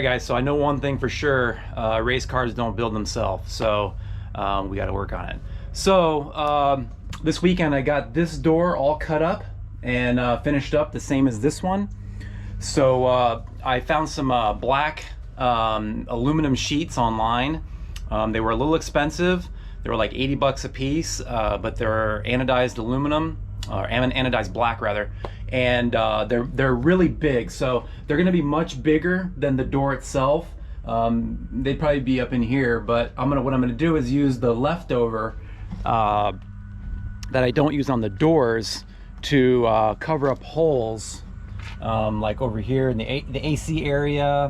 right, guys, so I know one thing for sure, race cars don't build themselves, so we got to work on it. So this weekend I got this door all cut up and finished up the same as this one. So I found some black aluminum sheets online. They were a little expensive. They were like 80 bucks a piece, but they're anodized aluminum, or anodized black rather, and they're really big. So they're going to be much bigger than the door itself. They'd probably be up in here, but what I'm gonna do is use the leftover that I don't use on the doors to cover up holes, like over here in the AC area,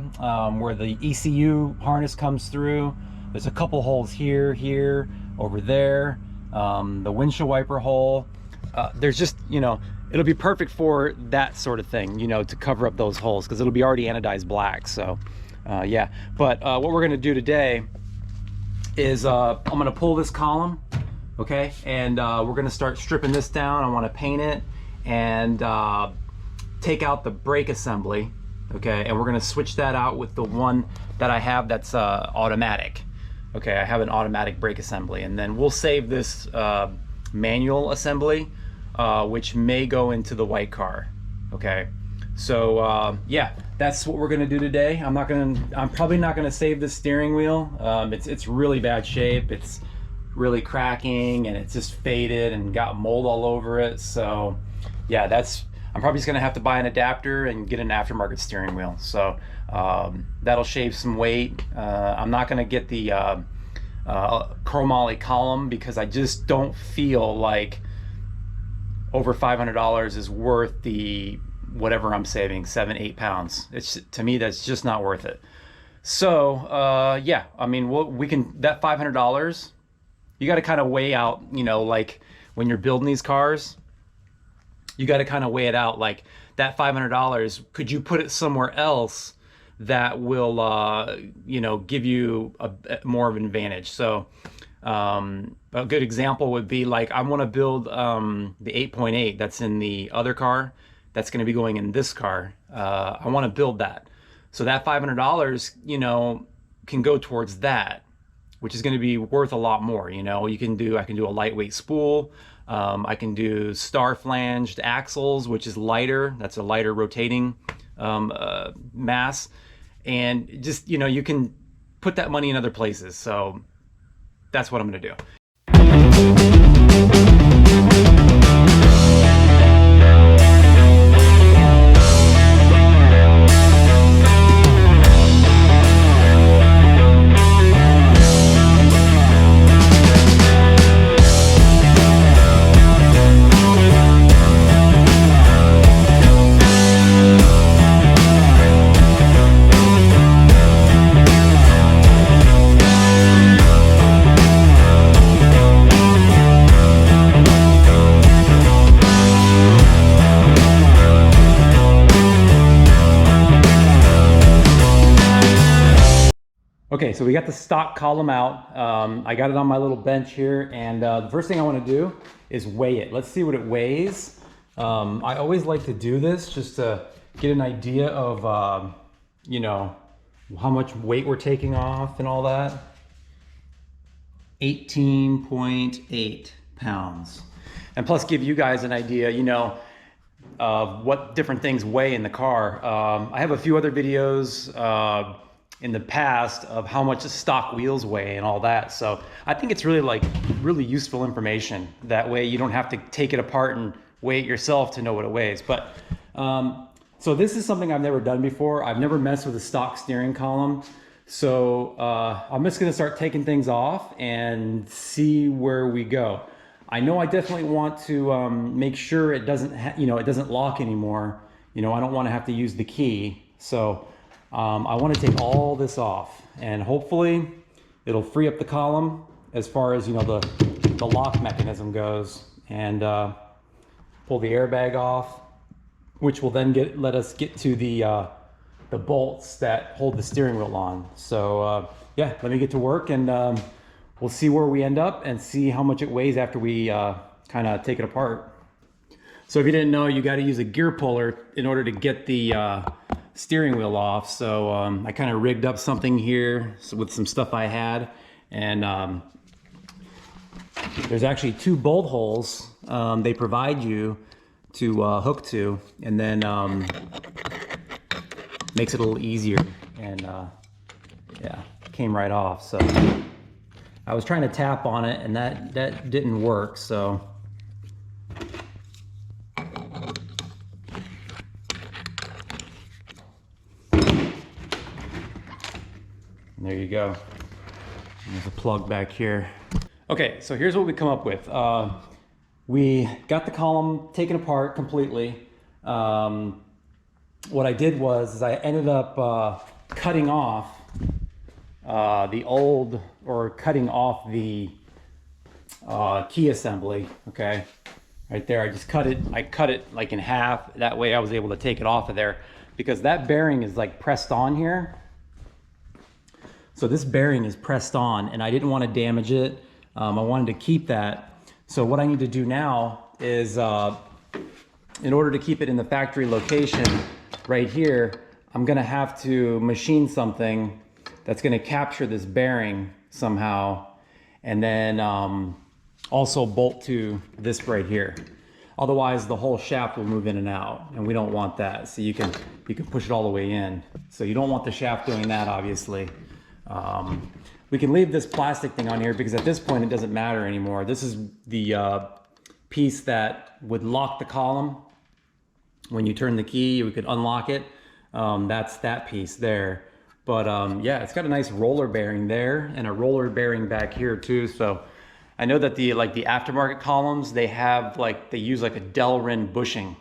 where the ECU harness comes through. There's a couple holes here, over there, the windshield wiper hole. There's just, it'll be perfect for that sort of thing, to cover up those holes, because it'll be already anodized black. So yeah, but what we're gonna do today is I'm gonna pull this column, okay, and we're gonna start stripping this down. I want to paint it and take out the brake assembly, okay, and we're gonna switch that out with the one that I have that's automatic. Okay, I have an automatic brake assembly, and then we'll save this manual assembly, which may go into the white car. Okay, so yeah, that's what we're gonna do today. I'm probably not gonna save this steering wheel. It's really bad shape. It's really cracking, and it's just faded and got mold all over it. So yeah, I'm probably just gonna have to buy an adapter and get an aftermarket steering wheel. So that'll shave some weight. I'm not gonna get the chromoly column, because I just don't feel like over $500 is worth the whatever I'm saving, 7-8 pounds. To me, that's just not worth it. So yeah, I mean, we can, that $500, you got to kind of weigh out, like when you're building these cars, you got to kind of weigh it out, like that $500, could you put it somewhere else that will give you more of an advantage? So a good example would be, like, I want to build the 8.8 that's in the other car that's going to be going in this car. I want to build that, so that $500 can go towards that, which is going to be worth a lot more. I can do a lightweight spool. I can do star flanged axles, which is lighter. That's a lighter rotating mass. And just, you can put that money in other places. So that's what I'm going to do. Okay, so we got the stock column out. I got it on my little bench here, and the first thing I want to do is weigh it. Let's see what it weighs. I always like to do this just to get an idea of, how much weight we're taking off and all that. 18.8 pounds. And plus give you guys an idea, of what different things weigh in the car. I have a few other videos in the past of how much the stock wheels weigh and all that. So I think it's really useful information. That way you don't have to take it apart and weigh it yourself to know what it weighs. But so this is something I've never done before. I've never messed with a stock steering column. So I'm just gonna start taking things off and see where we go. I know I definitely want to make sure it doesn't, it doesn't lock anymore. I don't want to have to use the key. So I want to take all this off, and hopefully it'll free up the column as far as, the lock mechanism goes, and pull the airbag off, which will then let us get to the bolts that hold the steering wheel on. So yeah, let me get to work, and we'll see where we end up and see how much it weighs after we kind of take it apart. So if you didn't know, you got to use a gear puller in order to get the steering wheel off. So I kind of rigged up something here with some stuff I had, and there's actually 2 bolt holes they provide you to hook to, and then makes it a little easier. And yeah, came right off. So I was trying to tap on it, and that didn't work. So there you go. There's a plug back here. Okay, so here's what we come up with. We got the column taken apart completely. What I did was I ended up cutting off the old, or cutting off the key assembly. Okay, right there. I just cut it. I cut it like in half. That way I was able to take it off of there, because that bearing is like pressed on here. So this bearing is pressed on, and I didn't want to damage it. I wanted to keep that. So what I need to do now is, in order to keep it in the factory location right here, I'm gonna have to machine something that's gonna capture this bearing somehow, and then also bolt to this right here. Otherwise the whole shaft will move in and out, and we don't want that. So you can push it all the way in. So you don't want the shaft doing that, obviously. We can leave this plastic thing on here because at this point it doesn't matter anymore. This is the piece that would lock the column. When you turn the key, we could unlock it. That's that piece there. But yeah, it's got a nice roller bearing there and a roller bearing back here too. So I know that the aftermarket columns, they use like a Delrin bushing.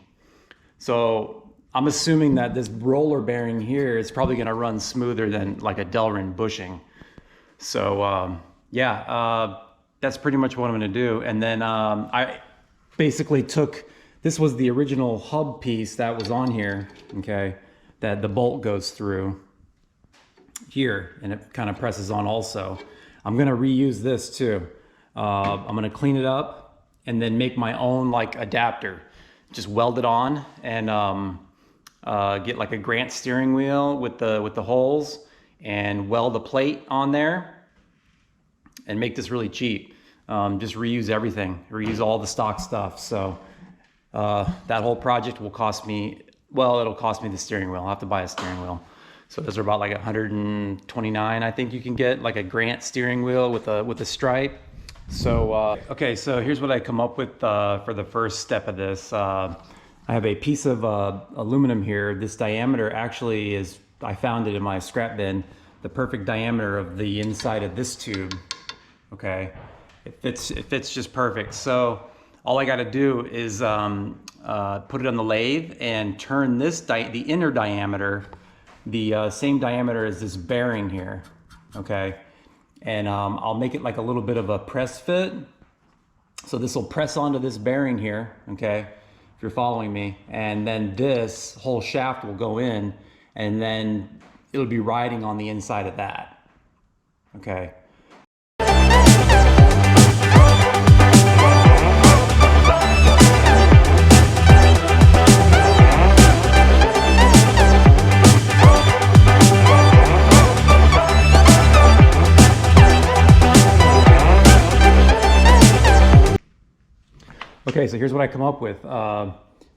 So I'm assuming that this roller bearing here is probably gonna run smoother than like a Delrin bushing. So yeah, that's pretty much what I'm gonna do. And then I basically took, this was the original hub piece that was on here, okay, that the bolt goes through here, and it kind of presses on also. I'm gonna reuse this too. I'm gonna clean it up and then make my own like adapter. Just weld it on and get like a Grant steering wheel with the holes, and weld a plate on there and make this really cheap. Just reuse everything, reuse all the stock stuff. So that whole project will cost me, well, it'll cost me the steering wheel. I'll have to buy a steering wheel. So those are about like 129. I think you can get like a Grant steering wheel with a stripe. So okay, so here's what I come up with for the first step of this. I have a piece of aluminum here. This diameter actually is, I found it in my scrap bin, the perfect diameter of the inside of this tube. Okay, it fits just perfect. So all I got to do is put it on the lathe and turn this the inner diameter, the same diameter as this bearing here. Okay, and I'll make it like a little bit of a press fit. So this will press onto this bearing here. Okay, if you're following me, and then this whole shaft will go in, and then it'll be riding on the inside of that. Okay. Okay, so here's what I come up with.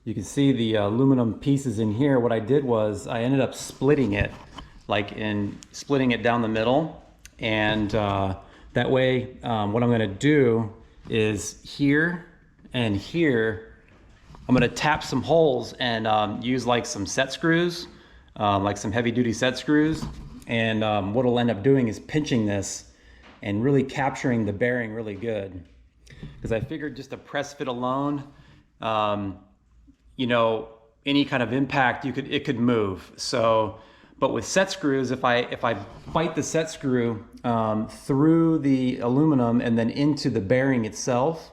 You can see the aluminum pieces in here. What I did was I ended up splitting it, splitting it down the middle. And that way, what I'm gonna do is here and here, I'm gonna tap some holes and use like some set screws, like some heavy duty set screws. And what it'll end up doing is pinching this and really capturing the bearing really good. Because I figured just a press fit alone, you know, any kind of impact, it could move. So, but with set screws, if I bite the set screw through the aluminum and then into the bearing itself,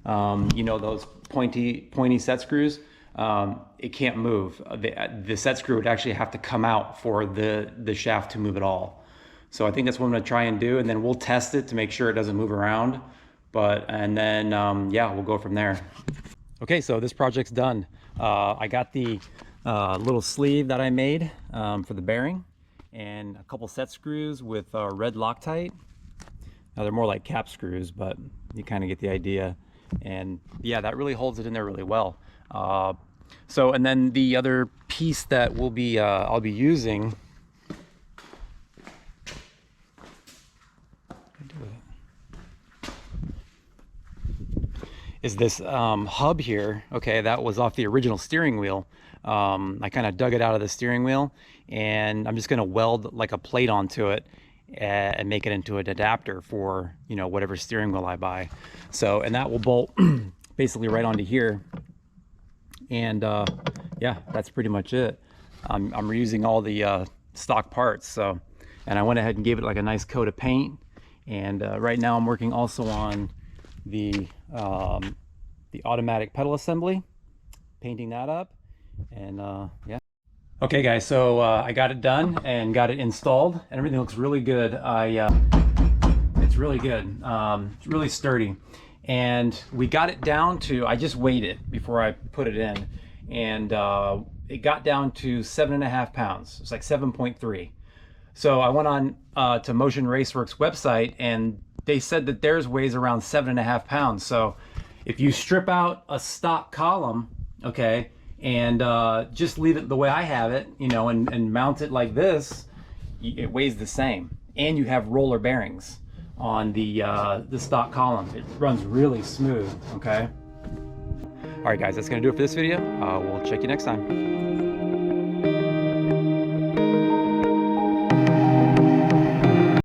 you know, those pointy set screws, it can't move. The set screw would actually have to come out for the shaft to move at all. So I think that's what I'm gonna try and do, and then we'll test it to make sure it doesn't move around. And then, yeah, we'll go from there. Okay, so this project's done. I got the little sleeve that I made for the bearing, and a couple set screws with red Loctite. Now they're more like cap screws, but you kind of get the idea. And yeah, that really holds it in there really well. And then the other piece that we'll be I'll be using is this hub here. Okay, that was off the original steering wheel. I kind of dug it out of the steering wheel, and I'm just going to weld like a plate onto it and make it into an adapter for, you know, whatever steering wheel I buy. So, and that will bolt basically right onto here. And yeah, that's pretty much it. I'm reusing all the stock parts. So, and I went ahead and gave it like a nice coat of paint. And right now I'm working also on the automatic pedal assembly, painting that up. And yeah. Okay guys, so I got it done and got it installed, and everything looks really good. It's really good. It's really sturdy. And we got it down to, I just weighed it before I put it in, and it got down to 7.5 pounds. It's like 7.3. So I went on to Motion Raceworks website, and they said that theirs weighs around 7.5 pounds. So if you strip out a stock column, okay, and just leave it the way I have it, you know, and mount it like this, it weighs the same. And you have roller bearings on the stock column. It runs really smooth, okay? All right guys, that's gonna do it for this video. We'll check you next time.